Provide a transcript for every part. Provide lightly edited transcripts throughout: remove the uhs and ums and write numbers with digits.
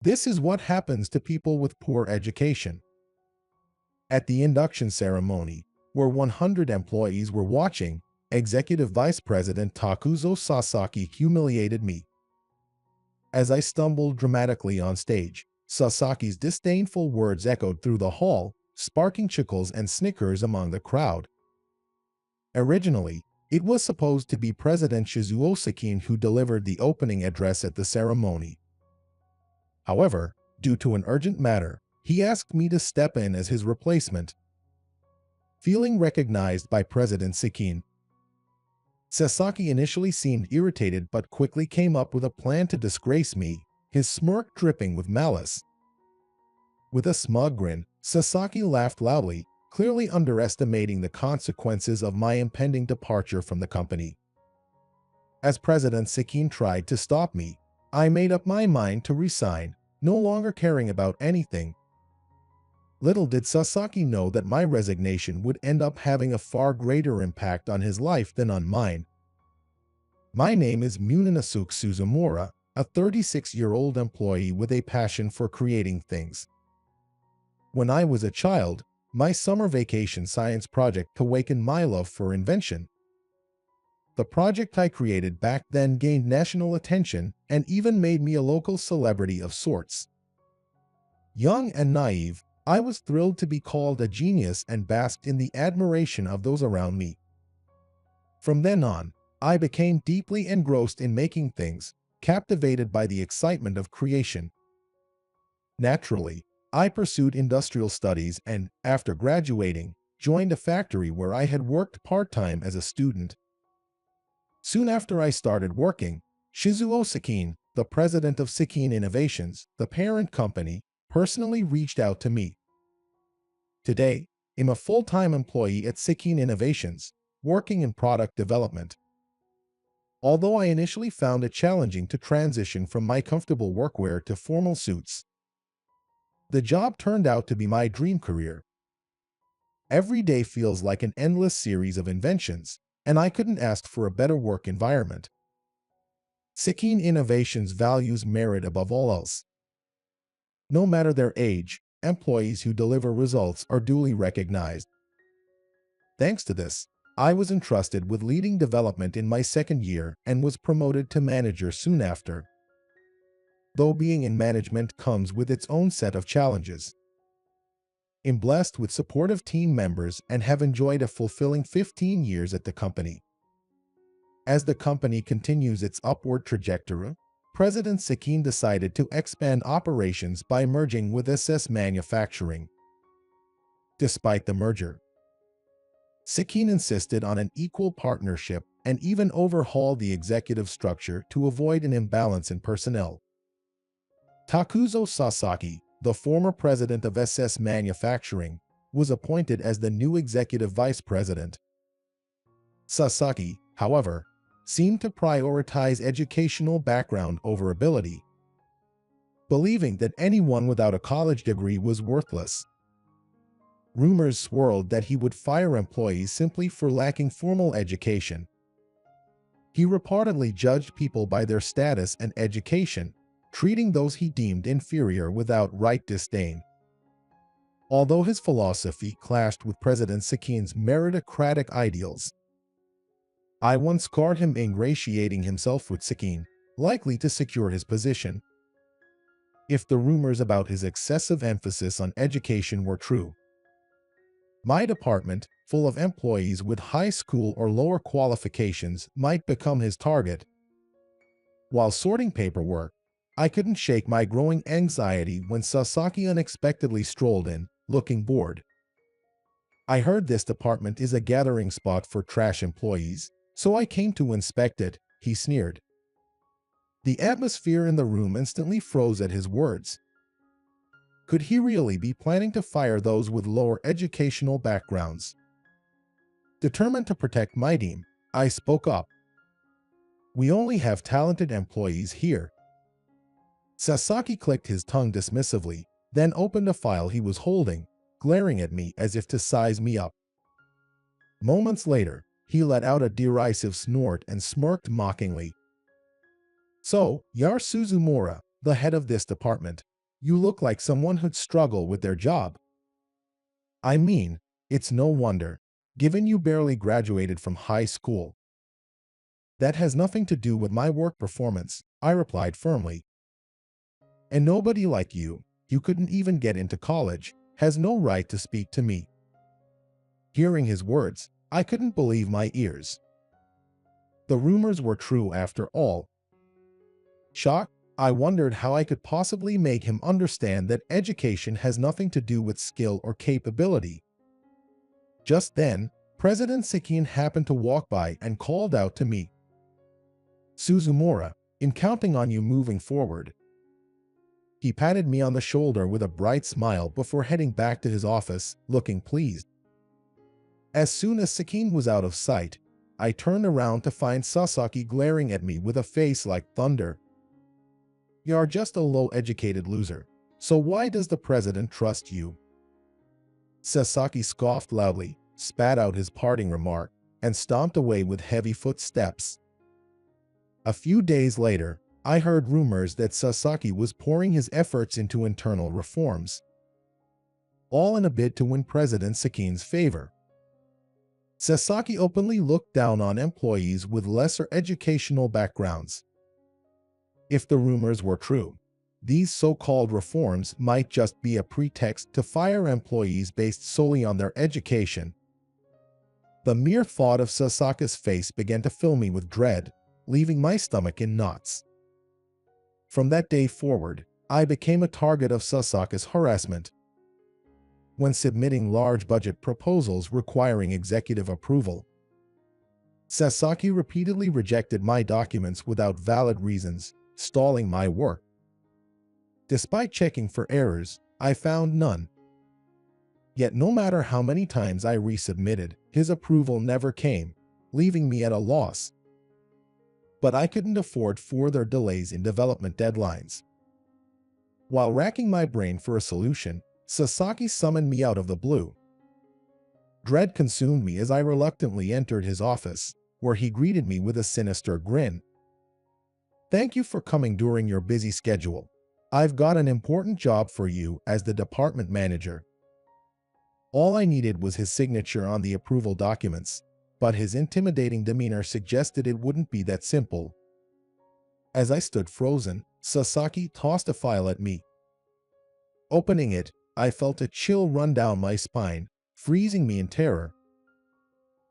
This is what happens to people with poor education. At the induction ceremony, where 100 employees were watching, Executive Vice President Takuzo Sasaki humiliated me. As I stumbled dramatically on stage, Sasaki's disdainful words echoed through the hall, sparking chuckles and snickers among the crowd. Originally, it was supposed to be President Shizuo Sakin who delivered the opening address at the ceremony. However, due to an urgent matter, he asked me to step in as his replacement. Feeling recognized by President Sakin, Sasaki initially seemed irritated but quickly came up with a plan to disgrace me, his smirk dripping with malice. With a smug grin, Sasaki laughed loudly, clearly underestimating the consequences of my impending departure from the company. As President Sakin tried to stop me, I made up my mind to resign, no longer caring about anything. Little did Sasaki know that my resignation would end up having a far greater impact on his life than on mine. My name is Munenasuke Suzumura, a 36-year-old employee with a passion for creating things. When I was a child, my summer vacation science project awakened my love for invention. The project I created back then gained national attention and even made me a local celebrity of sorts. Young and naive, I was thrilled to be called a genius and basked in the admiration of those around me. From then on, I became deeply engrossed in making things, captivated by the excitement of creation. Naturally, I pursued industrial studies and, after graduating, joined a factory where I had worked part-time as a student. Soon after I started working, Shizuo Sakin, the president of Sakin Innovations, the parent company, personally reached out to me. Today, I'm a full-time employee at Sakin Innovations, working in product development. Although I initially found it challenging to transition from my comfortable workwear to formal suits, the job turned out to be my dream career. Every day feels like an endless series of inventions, and I couldn't ask for a better work environment. Sakin Innovations values merit above all else. No matter their age, employees who deliver results are duly recognized. Thanks to this, I was entrusted with leading development in my second year and was promoted to manager soon after. Though being in management comes with its own set of challenges, I'm blessed with supportive team members and have enjoyed a fulfilling 15 years at the company. As the company continues its upward trajectory, President Sakin decided to expand operations by merging with SS Manufacturing. Despite the merger, Sakin insisted on an equal partnership and even overhauled the executive structure to avoid an imbalance in personnel. Takuzo Sasaki, the former president of SS Manufacturing, was appointed as the new executive vice president. Sasaki, however, seemed to prioritize educational background over ability, believing that anyone without a college degree was worthless. Rumors swirled that he would fire employees simply for lacking formal education. He reportedly judged people by their status and education, treating those he deemed inferior with outright disdain. Although his philosophy clashed with President Sakin's meritocratic ideals, I once caught him ingratiating himself with Sakin, likely to secure his position. If the rumors about his excessive emphasis on education were true, my department, full of employees with high school or lower qualifications, might become his target. While sorting paperwork, I couldn't shake my growing anxiety when Sasaki unexpectedly strolled in, looking bored. I heard this department is a gathering spot for trash employees, so I came to inspect it, he sneered. The atmosphere in the room instantly froze at his words. Could he really be planning to fire those with lower educational backgrounds? Determined to protect my team, I spoke up. We only have talented employees here. Sasaki clicked his tongue dismissively, then opened a file he was holding, glaring at me as if to size me up. Moments later, he let out a derisive snort and smirked mockingly. So, you're Suzumura, the head of this department. You look like someone who'd struggle with their job. I mean, it's no wonder, given you barely graduated from high school. That has nothing to do with my work performance, I replied firmly. And nobody like you couldn't even get into college, has no right to speak to me. Hearing his words, I couldn't believe my ears. The rumors were true after all. Shocked, I wondered how I could possibly make him understand that education has nothing to do with skill or capability. Just then, President Sekin happened to walk by and called out to me. Suzumura, I'm counting on you moving forward. He patted me on the shoulder with a bright smile before heading back to his office, looking pleased. As soon as Sekin was out of sight, I turned around to find Sasaki glaring at me with a face like thunder. You're just a low-educated loser, so why does the president trust you? Sasaki scoffed loudly, spat out his parting remark, and stomped away with heavy footsteps. A few days later, I heard rumors that Sasaki was pouring his efforts into internal reforms, all in a bid to win President Sekin's favor. Sasaki openly looked down on employees with lesser educational backgrounds. If the rumors were true, these so-called reforms might just be a pretext to fire employees based solely on their education. The mere thought of Sasaki's face began to fill me with dread, leaving my stomach in knots. From that day forward, I became a target of Sasaki's harassment. When submitting large budget proposals requiring executive approval, Sasaki repeatedly rejected my documents without valid reasons, stalling my work. Despite checking for errors, I found none. Yet no matter how many times I resubmitted, his approval never came, leaving me at a loss. But I couldn't afford further delays in development deadlines. While racking my brain for a solution, Sasaki summoned me out of the blue. Dread consumed me as I reluctantly entered his office, where he greeted me with a sinister grin. Thank you for coming during your busy schedule. I've got an important job for you as the department manager. All I needed was his signature on the approval documents, but his intimidating demeanor suggested it wouldn't be that simple. As I stood frozen, Sasaki tossed a file at me. Opening it, I felt a chill run down my spine, freezing me in terror.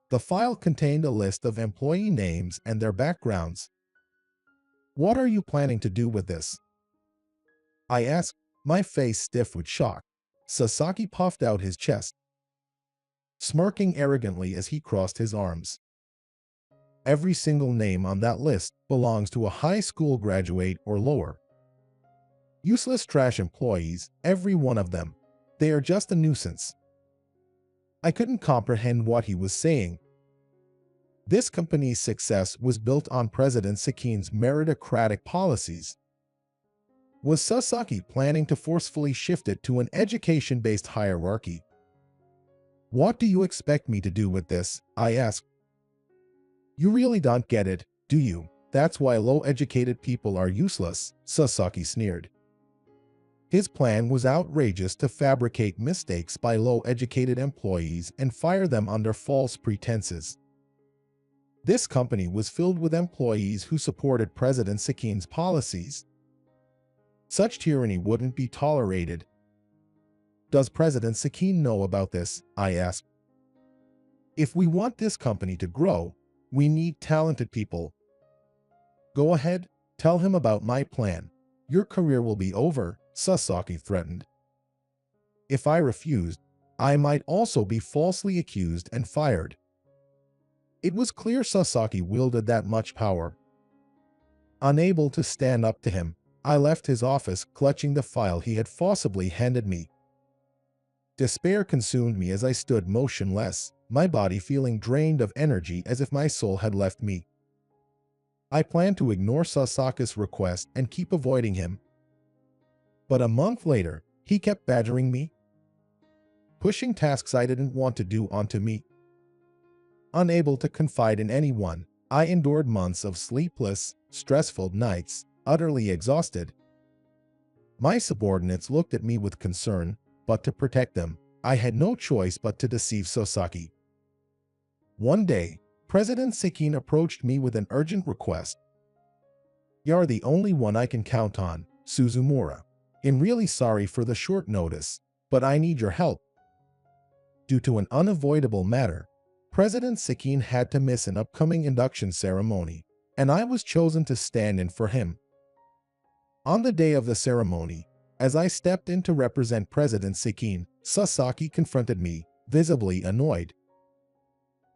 The file contained a list of employee names and their backgrounds. What are you planning to do with this? I asked, my face stiff with shock. Sasaki puffed out his chest, smirking arrogantly as he crossed his arms. Every single name on that list belongs to a high school graduate or lower. Useless trash employees, every one of them. They are just a nuisance. I couldn't comprehend what he was saying. This company's success was built on President Sekin's meritocratic policies. Was Sasaki planning to forcefully shift it to an education-based hierarchy? What do you expect me to do with this? I asked. You really don't get it, do you? That's why low-educated people are useless, Sasaki sneered. His plan was outrageous to fabricate mistakes by low-educated employees and fire them under false pretenses. This company was filled with employees who supported President Sekin's policies. Such tyranny wouldn't be tolerated. Does President Sekin know about this? I asked. If we want this company to grow, we need talented people. Go ahead, tell him about my plan. Your career will be over, Sasaki threatened. If I refused, I might also be falsely accused and fired. It was clear Sasaki wielded that much power. Unable to stand up to him, I left his office clutching the file he had forcibly handed me. Despair consumed me as I stood motionless, my body feeling drained of energy as if my soul had left me. I planned to ignore Sasaki's request and keep avoiding him. But a month later, he kept badgering me, pushing tasks I didn't want to do onto me. Unable to confide in anyone, I endured months of sleepless, stressful nights, utterly exhausted. My subordinates looked at me with concern, but to protect them, I had no choice but to deceive Sasaki. One day, President Sekin approached me with an urgent request. "You're the only one I can count on, Suzumura. I'm really sorry for the short notice, but I need your help." Due to an unavoidable matter, President Sekin had to miss an upcoming induction ceremony, and I was chosen to stand in for him. On the day of the ceremony, as I stepped in to represent President Sekin, Sasaki confronted me, visibly annoyed.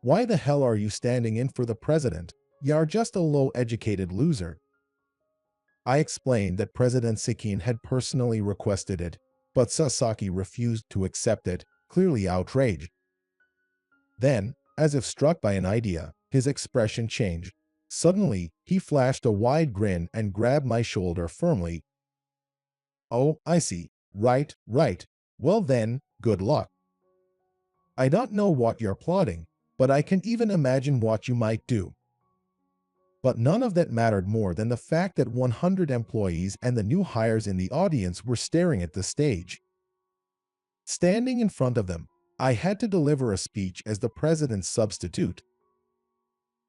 "Why the hell are you standing in for the president? You're just a low-educated loser." I explained that President Sekin had personally requested it, but Sasaki refused to accept it, clearly outraged. Then, as if struck by an idea, his expression changed. Suddenly, he flashed a wide grin and grabbed my shoulder firmly. "Oh, I see. Right, right. Well then, good luck. I don't know what you're plotting, but I can even imagine what you might do." But none of that mattered more than the fact that 100 employees and the new hires in the audience were staring at the stage. Standing in front of them, I had to deliver a speech as the president's substitute.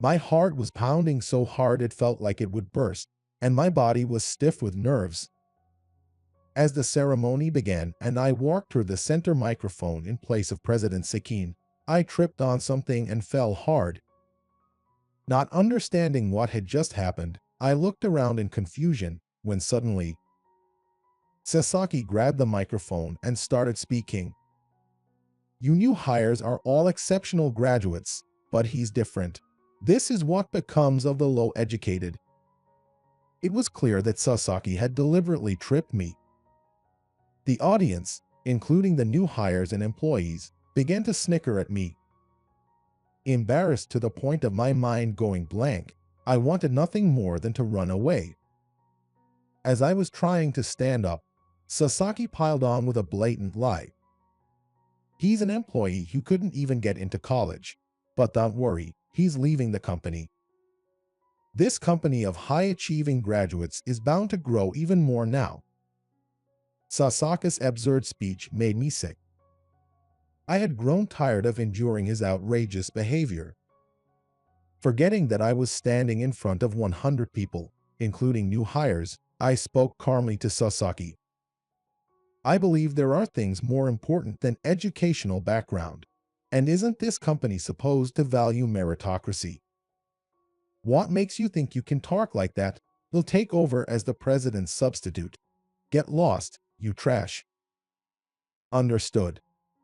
My heart was pounding so hard it felt like it would burst, and my body was stiff with nerves. As the ceremony began and I walked toward the center microphone in place of President Sekin, I tripped on something and fell hard. Not understanding what had just happened, I looked around in confusion when suddenly Sasaki grabbed the microphone and started speaking. "You new hires are all exceptional graduates, but he's different. This is what becomes of the low-educated." It was clear that Sasaki had deliberately tripped me. The audience, including the new hires and employees, began to snicker at me. Embarrassed to the point of my mind going blank, I wanted nothing more than to run away. As I was trying to stand up, Sasaki piled on with a blatant lie. "He's an employee who couldn't even get into college. But don't worry, he's leaving the company. This company of high-achieving graduates is bound to grow even more now." Sasaki's absurd speech made me sick. I had grown tired of enduring his outrageous behavior. Forgetting that I was standing in front of 100 people, including new hires, I spoke calmly to Sasaki. "I believe there are things more important than educational background. And isn't this company supposed to value meritocracy? What makes you think you can talk like that? You'll take over as the president's substitute. Get lost, you trash." "Understood.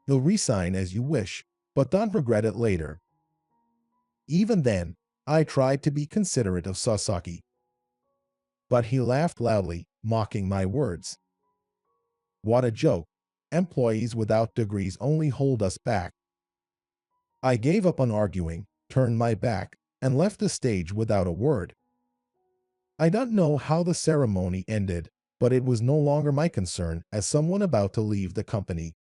You'll resign as you wish, but don't regret it later." Even then, I tried to be considerate of Sasaki. But he laughed loudly, mocking my words. "What a joke. Employees without degrees only hold us back." I gave up on arguing, turned my back, and left the stage without a word. I don't know how the ceremony ended, but it was no longer my concern as someone about to leave the company.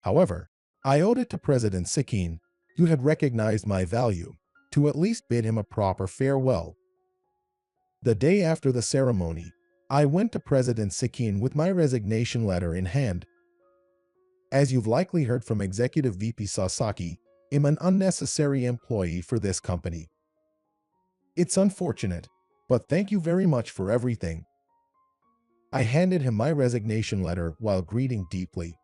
However, I owed it to President Sekin, who had recognized my value, to at least bid him a proper farewell. The day after the ceremony, I went to President Sekin with my resignation letter in hand. "As you've likely heard from Executive VP Sasaki, I'm an unnecessary employee for this company. It's unfortunate, but thank you very much for everything." I handed him my resignation letter while greeting deeply.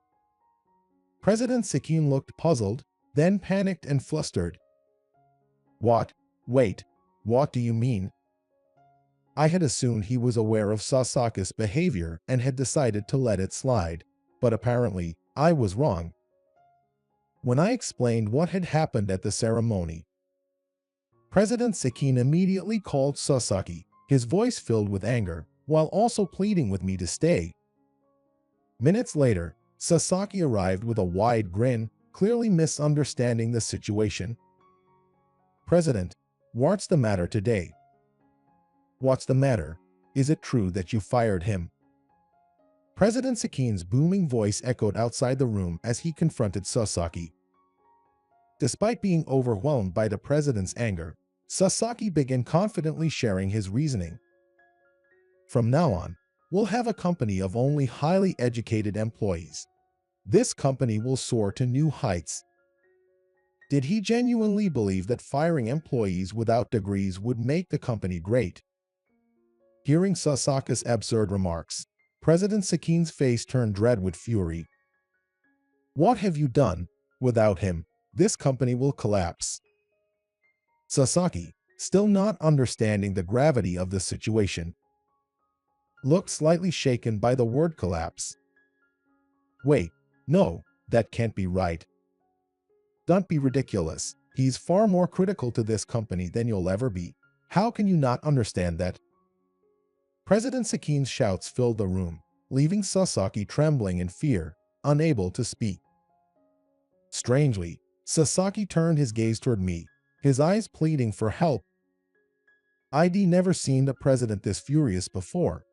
President Sekin looked puzzled, then panicked and flustered. "What? Wait, what do you mean?" I had assumed he was aware of Sasaki's behavior and had decided to let it slide, but apparently I was wrong. When I explained what had happened at the ceremony, President Sekin immediately called Sasaki, his voice filled with anger, while also pleading with me to stay. Minutes later, Sasaki arrived with a wide grin, clearly misunderstanding the situation. "President, what's the matter today?" "What's the matter? Is it true that you fired him?" President Sekin's booming voice echoed outside the room as he confronted Sasaki. Despite being overwhelmed by the president's anger, Sasaki began confidently sharing his reasoning. "From now on, we'll have a company of only highly educated employees. This company will soar to new heights. Did he genuinely believe that firing employees without degrees would make the company great? Hearing Sasaka's absurd remarks, President Sakin's face turned red with fury. What have you done? Without him, this company will collapse. Sasaki, still not understanding the gravity of the situation, looked slightly shaken by the word collapse. Wait, no, that can't be right. Don't be ridiculous. He's far more critical to this company than you'll ever be. How can you not understand that? President Sakin's shouts filled the room, leaving Sasaki trembling in fear, unable to speak. Strangely, Sasaki turned his gaze toward me, his eyes pleading for help. I'd never seen the president this furious before.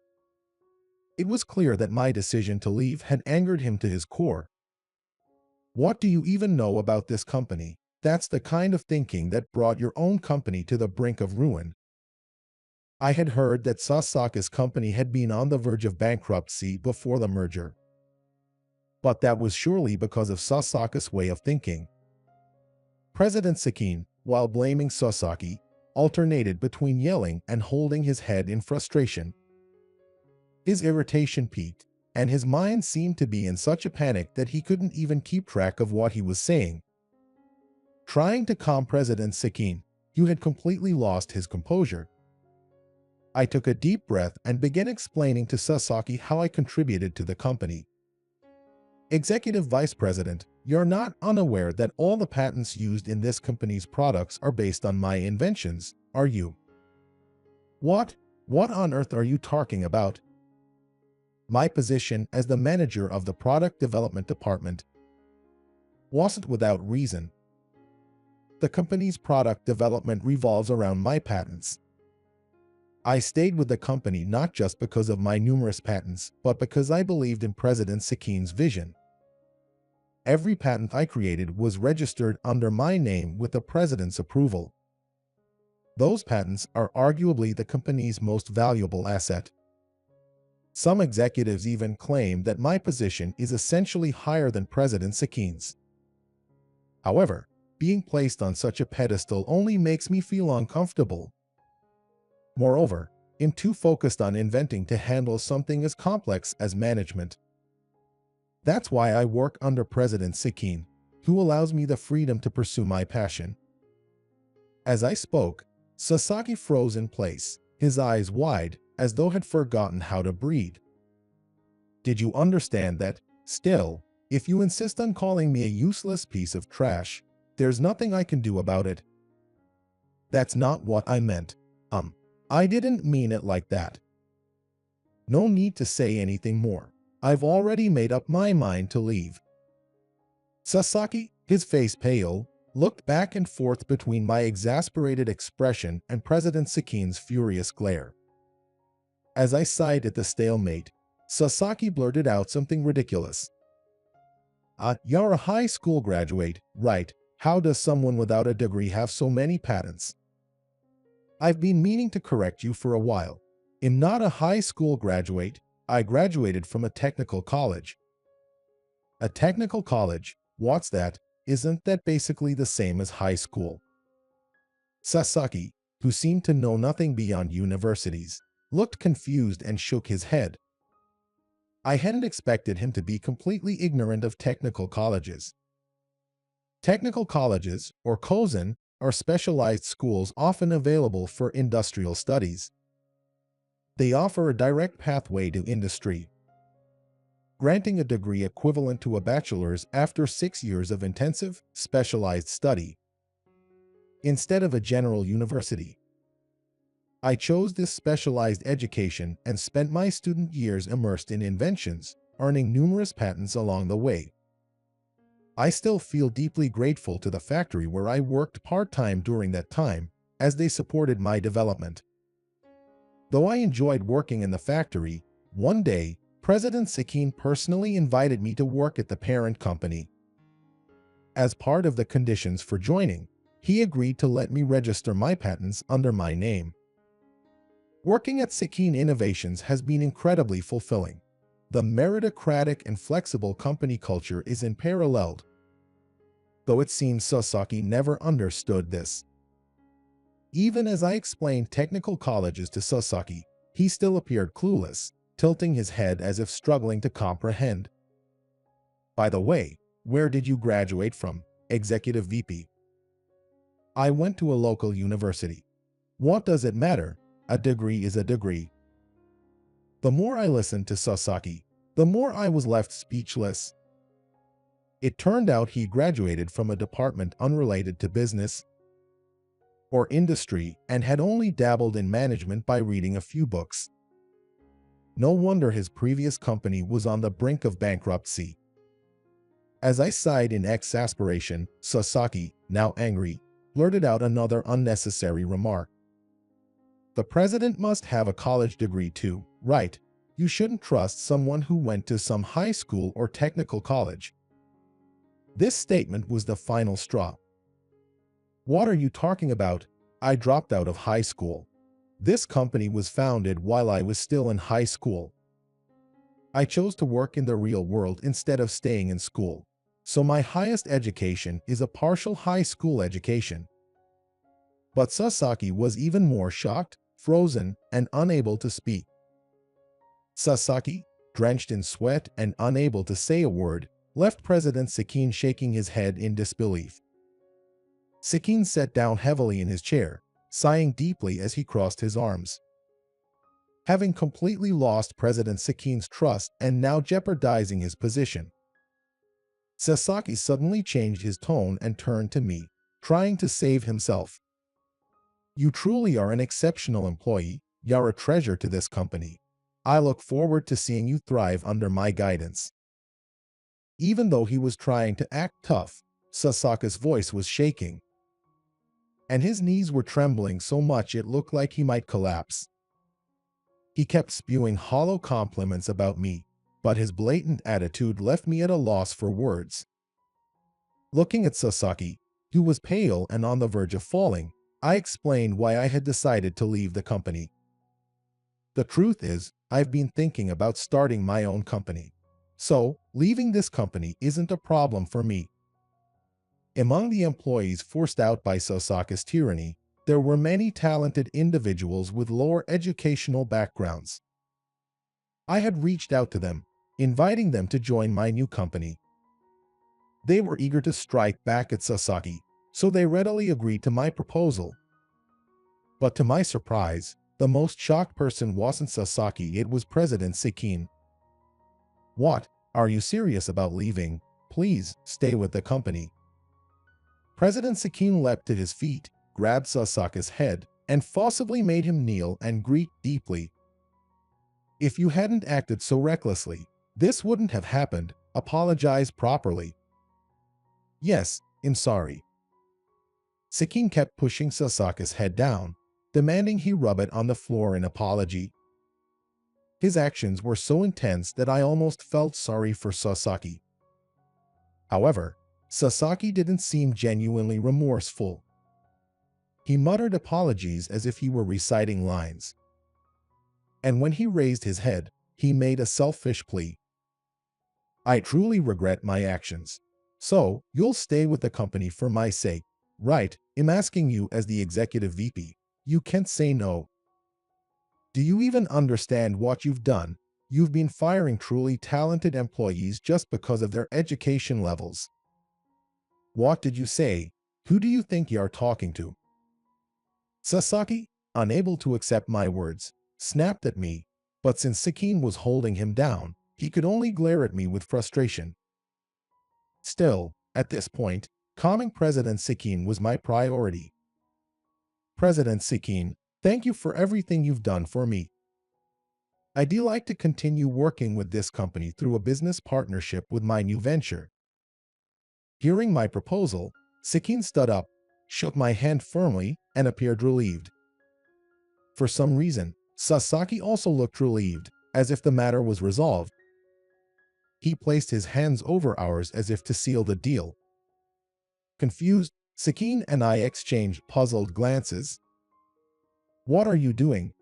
It was clear that my decision to leave had angered him to his core. What do you even know about this company? That's the kind of thinking that brought your own company to the brink of ruin. I had heard that Sasaka's company had been on the verge of bankruptcy before the merger. But that was surely because of Sasaka's way of thinking. President Sakin, while blaming Sasaki, alternated between yelling and holding his head in frustration. His irritation peaked, and his mind seemed to be in such a panic that he couldn't even keep track of what he was saying. Trying to calm President Sakin, he had completely lost his composure. I took a deep breath and began explaining to Sasaki how I contributed to the company. Executive Vice President, you're not unaware that all the patents used in this company's products are based on my inventions, are you? What? What on earth are you talking about? My position as the manager of the product development department wasn't without reason. The company's product development revolves around my patents. I stayed with the company not just because of my numerous patents, but because I believed in President Sakin's vision. Every patent I created was registered under my name with the president's approval. Those patents are arguably the company's most valuable asset. Some executives even claim that my position is essentially higher than President Sakin's. However, being placed on such a pedestal only makes me feel uncomfortable. Moreover, I'm too focused on inventing to handle something as complex as management. That's why I work under President Sakin, who allows me the freedom to pursue my passion. As I spoke, Sasaki froze in place, his eyes wide, as though had forgotten how to breathe. Did you understand that? Still, if you insist on calling me a useless piece of trash, there's nothing I can do about it. That's not what I meant. I didn't mean it like that. No need to say anything more. I've already made up my mind to leave. Sasaki, his face pale, looked back and forth between my exasperated expression and President Sakin's furious glare. As I sighed at the stalemate, Sasaki blurted out something ridiculous. You're a high school graduate, right? How does someone without a degree have so many patents? I've been meaning to correct you for a while. I'm not a high school graduate. I graduated from a technical college. A technical college? What's that? Isn't that basically the same as high school? Sasaki, who seemed to know nothing beyond universities, looked confused and shook his head. I hadn't expected him to be completely ignorant of technical colleges. Technical colleges, or kozen, are specialized schools often available for industrial studies. They offer a direct pathway to industry, granting a degree equivalent to a bachelor's after 6 years of intensive, specialized study, instead of a general university. I chose this specialized education and spent my student years immersed in inventions, earning numerous patents along the way. I still feel deeply grateful to the factory where I worked part-time during that time, as they supported my development. Though I enjoyed working in the factory, one day, President Sakin personally invited me to work at the parent company. As part of the conditions for joining, he agreed to let me register my patents under my name. Working at Sekin Innovations has been incredibly fulfilling. The meritocratic and flexible company culture is unparalleled. Though it seems Sasaki never understood this. Even as I explained technical colleges to Sasaki, he still appeared clueless, tilting his head as if struggling to comprehend. By the way, where did you graduate from, Executive VP? I went to a local university. What does it matter? A degree is a degree. The more I listened to Sasaki, the more I was left speechless. It turned out he graduated from a department unrelated to business or industry and had only dabbled in management by reading a few books. No wonder his previous company was on the brink of bankruptcy. As I sighed in exasperation, Sasaki, now angry, blurted out another unnecessary remark. The president must have a college degree too, right? You shouldn't trust someone who went to some high school or technical college. This statement was the final straw. What are you talking about? I dropped out of high school. This company was founded while I was still in high school. I chose to work in the real world instead of staying in school. So my highest education is a partial high school education. But Sasaki was even more shocked, frozen, and unable to speak. Sasaki, drenched in sweat and unable to say a word, left President Sekin shaking his head in disbelief. Sekin sat down heavily in his chair, sighing deeply as he crossed his arms. Having completely lost President Sekin's trust and now jeopardizing his position, Sasaki suddenly changed his tone and turned to me, trying to save himself. You truly are an exceptional employee. You're a treasure to this company. I look forward to seeing you thrive under my guidance. Even though he was trying to act tough, Sasaki's voice was shaking, and his knees were trembling so much it looked like he might collapse. He kept spewing hollow compliments about me, but his blatant attitude left me at a loss for words. Looking at Sasaki, who was pale and on the verge of falling, I explained why I had decided to leave the company. The truth is, I've been thinking about starting my own company. So, leaving this company isn't a problem for me. Among the employees forced out by Sasaki's tyranny, there were many talented individuals with lower educational backgrounds. I had reached out to them, inviting them to join my new company. They were eager to strike back at Sasaki, so they readily agreed to my proposal. But to my surprise, the most shocked person wasn't Sasaki, it was President Sekin. What? Are you serious about leaving? Please, stay with the company. President Sekin leapt to his feet, grabbed Sasaki's head, and forcibly made him kneel and greet deeply. If you hadn't acted so recklessly, this wouldn't have happened. Apologize properly. Yes, I'm sorry. Sekin kept pushing Sasaki's head down, demanding he rub it on the floor in apology. His actions were so intense that I almost felt sorry for Sasaki. However, Sasaki didn't seem genuinely remorseful. He muttered apologies as if he were reciting lines. And when he raised his head, he made a selfish plea. I truly regret my actions. So, you'll stay with the company for my sake, right? I'm asking you as the executive VP. You can't say no. Do you even understand what you've done? You've been firing truly talented employees just because of their education levels. What did you say? Who do you think you're talking to? Sasaki, unable to accept my words, snapped at me, but since Sekin was holding him down, he could only glare at me with frustration. Still, at this point, calming President Sekin was my priority. President Sekin, thank you for everything you've done for me. I'd like to continue working with this company through a business partnership with my new venture. Hearing my proposal, Sekin stood up, shook my hand firmly, and appeared relieved. For some reason, Sasaki also looked relieved, as if the matter was resolved. He placed his hands over ours as if to seal the deal. Confused, Sekin and I exchanged puzzled glances. What are you doing?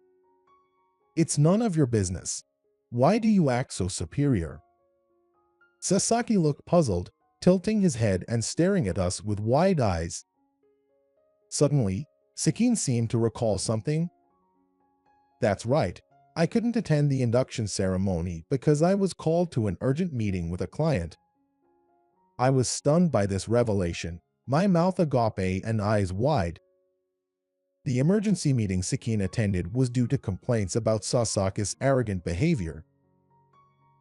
It's none of your business. Why do you act so superior? Sasaki looked puzzled, tilting his head and staring at us with wide eyes. Suddenly, Sakin seemed to recall something. That's right. I couldn't attend the induction ceremony because I was called to an urgent meeting with a client. I was stunned by this revelation, my mouth agape and eyes wide. The emergency meeting Sakin attended was due to complaints about Sasaki's arrogant behavior.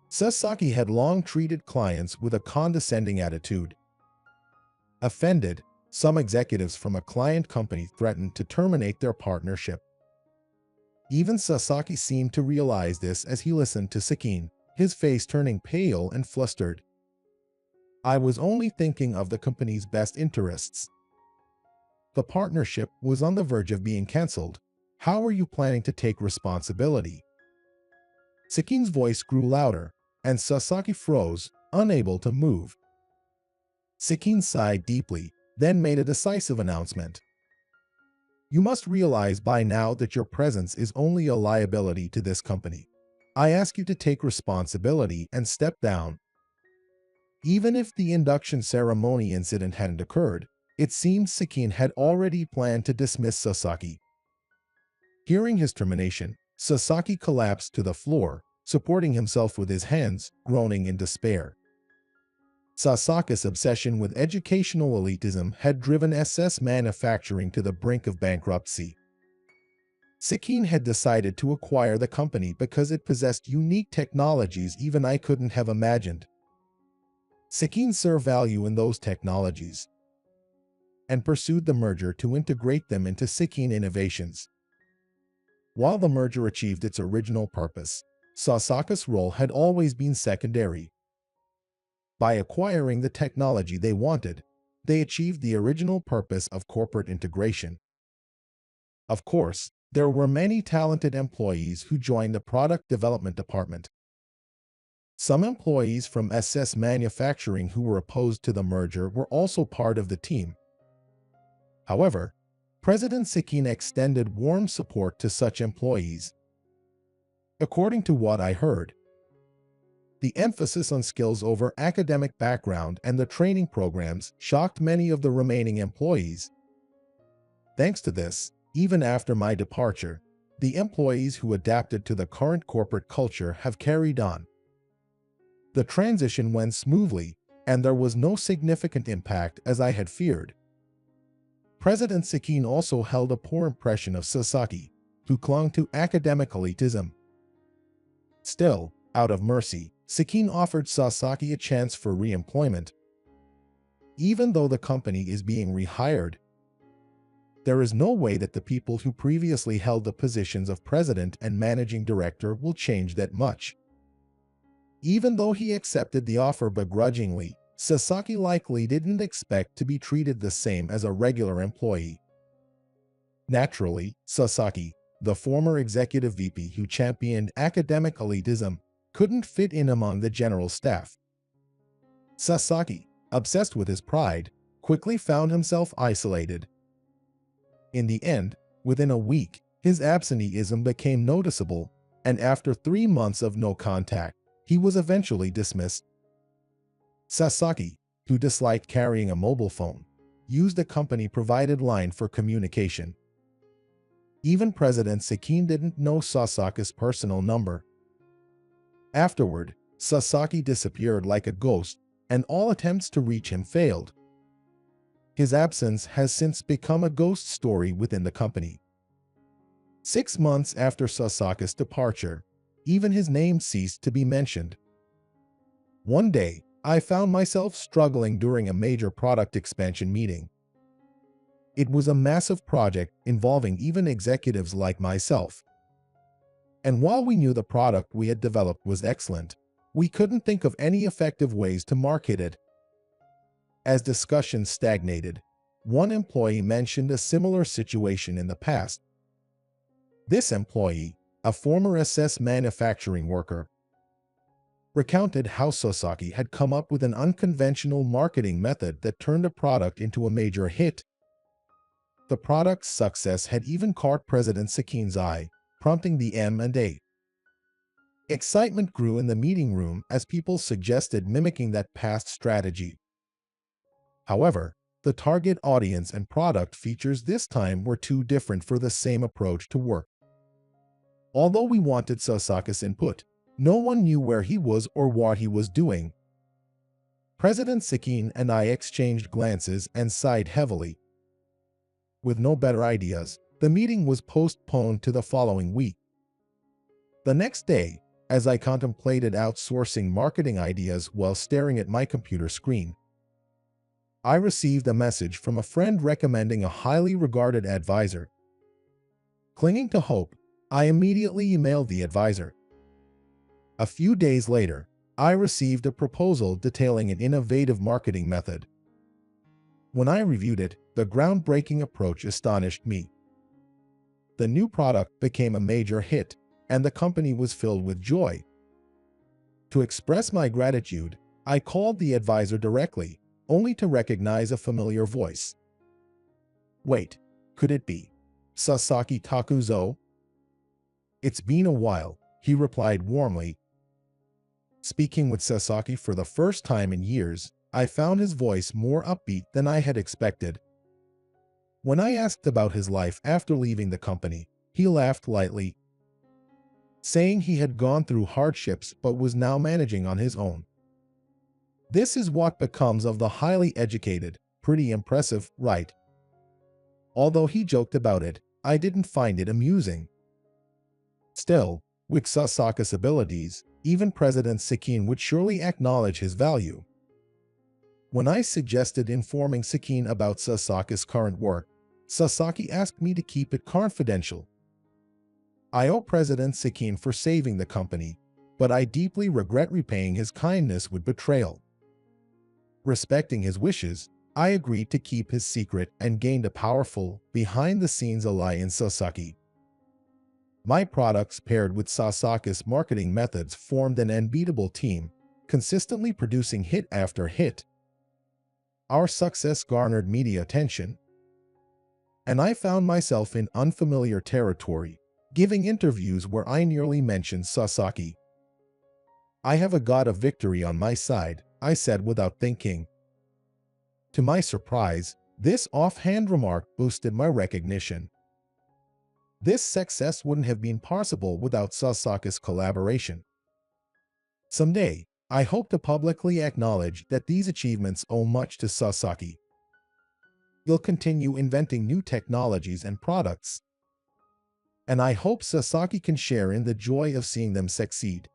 Sasaki had long treated clients with a condescending attitude. Offended, some executives from a client company threatened to terminate their partnership. Even Sasaki seemed to realize this as he listened to Sakin, his face turning pale and flustered. I was only thinking of the company's best interests. The partnership was on the verge of being cancelled. How are you planning to take responsibility? Sakin's voice grew louder, and Sasaki froze, unable to move. Sakin sighed deeply, then made a decisive announcement. You must realize by now that your presence is only a liability to this company. I ask you to take responsibility and step down. Even if the induction ceremony incident hadn't occurred, it seemed Sakin had already planned to dismiss Sasaki. Hearing his termination, Sasaki collapsed to the floor, supporting himself with his hands, groaning in despair. Sasaki's obsession with educational elitism had driven SS Manufacturing to the brink of bankruptcy. Sakin had decided to acquire the company because it possessed unique technologies even I couldn't have imagined. Sakin saw value in those technologies and pursued the merger to integrate them into Sakin innovations. While the merger achieved its original purpose, Sasaki's role had always been secondary. By acquiring the technology they wanted, they achieved the original purpose of corporate integration. Of course, there were many talented employees who joined the product development department. Some employees from SS Manufacturing who were opposed to the merger were also part of the team. However, President Sakin extended warm support to such employees. According to what I heard, the emphasis on skills over academic background and the training programs shocked many of the remaining employees. Thanks to this, even after my departure, the employees who adapted to the current corporate culture have carried on. The transition went smoothly, and there was no significant impact as I had feared. President Sakin also held a poor impression of Sasaki, who clung to academic elitism. Still, out of mercy, Sakin offered Sasaki a chance for re-employment. Even though the company is being rehired, there is no way that the people who previously held the positions of president and managing director will change that much. Even though he accepted the offer begrudgingly, Sasaki likely didn't expect to be treated the same as a regular employee. Naturally, Sasaki, the former executive VP who championed academic elitism, couldn't fit in among the general staff. Sasaki, obsessed with his pride, quickly found himself isolated. In the end, within a week, his absenteeism became noticeable, and after 3 months of no contact, he was eventually dismissed. Sasaki, who disliked carrying a mobile phone, used a company-provided line for communication. Even President Sakin didn't know Sasaki's personal number. Afterward, Sasaki disappeared like a ghost, and all attempts to reach him failed. His absence has since become a ghost story within the company. 6 months after Sasaki's departure, even his name ceased to be mentioned. One day, I found myself struggling during a major product expansion meeting. It was a massive project involving even executives like myself. And while we knew the product we had developed was excellent, we couldn't think of any effective ways to market it. As discussions stagnated, one employee mentioned a similar situation in the past. This employee, a former SS Manufacturing worker, recounted how Sasaki had come up with an unconventional marketing method that turned a product into a major hit. The product's success had even caught President Sakin's eye, prompting the M&A. Excitement grew in the meeting room as people suggested mimicking that past strategy. However, the target audience and product features this time were too different for the same approach to work. Although we wanted Sasaki's input, no one knew where he was or what he was doing. President Sakin and I exchanged glances and sighed heavily. With no better ideas, the meeting was postponed to the following week. The next day, as I contemplated outsourcing marketing ideas while staring at my computer screen, I received a message from a friend recommending a highly regarded advisor. Clinging to hope, I immediately emailed the advisor. A few days later, I received a proposal detailing an innovative marketing method. When I reviewed it, the groundbreaking approach astonished me. The new product became a major hit, and the company was filled with joy. To express my gratitude, I called the advisor directly, only to recognize a familiar voice. Wait, could it be Sasaki Takuzo? It's been a while, he replied warmly. Speaking with Sasaki for the first time in years, I found his voice more upbeat than I had expected. When I asked about his life after leaving the company, he laughed lightly, saying he had gone through hardships but was now managing on his own. This is what becomes of the highly educated. Pretty impressive, right? Although he joked about it, I didn't find it amusing. Still, with Sasaki's abilities, even President Sakin would surely acknowledge his value. When I suggested informing Sakin about Sasaki's current work, Sasaki asked me to keep it confidential. I owe President Sakin for saving the company, but I deeply regret repaying his kindness with betrayal. Respecting his wishes, I agreed to keep his secret and gained a powerful, behind-the-scenes ally in Sasaki. My products paired with Sasaki's marketing methods formed an unbeatable team, consistently producing hit after hit. Our success garnered media attention, and I found myself in unfamiliar territory, giving interviews where I nearly mentioned Sasaki. I have a god of victory on my side, I said without thinking. To my surprise, this offhand remark boosted my recognition. This success wouldn't have been possible without Sasaki's collaboration. Someday, I hope to publicly acknowledge that these achievements owe much to Sasaki. He'll continue inventing new technologies and products, and I hope Sasaki can share in the joy of seeing them succeed.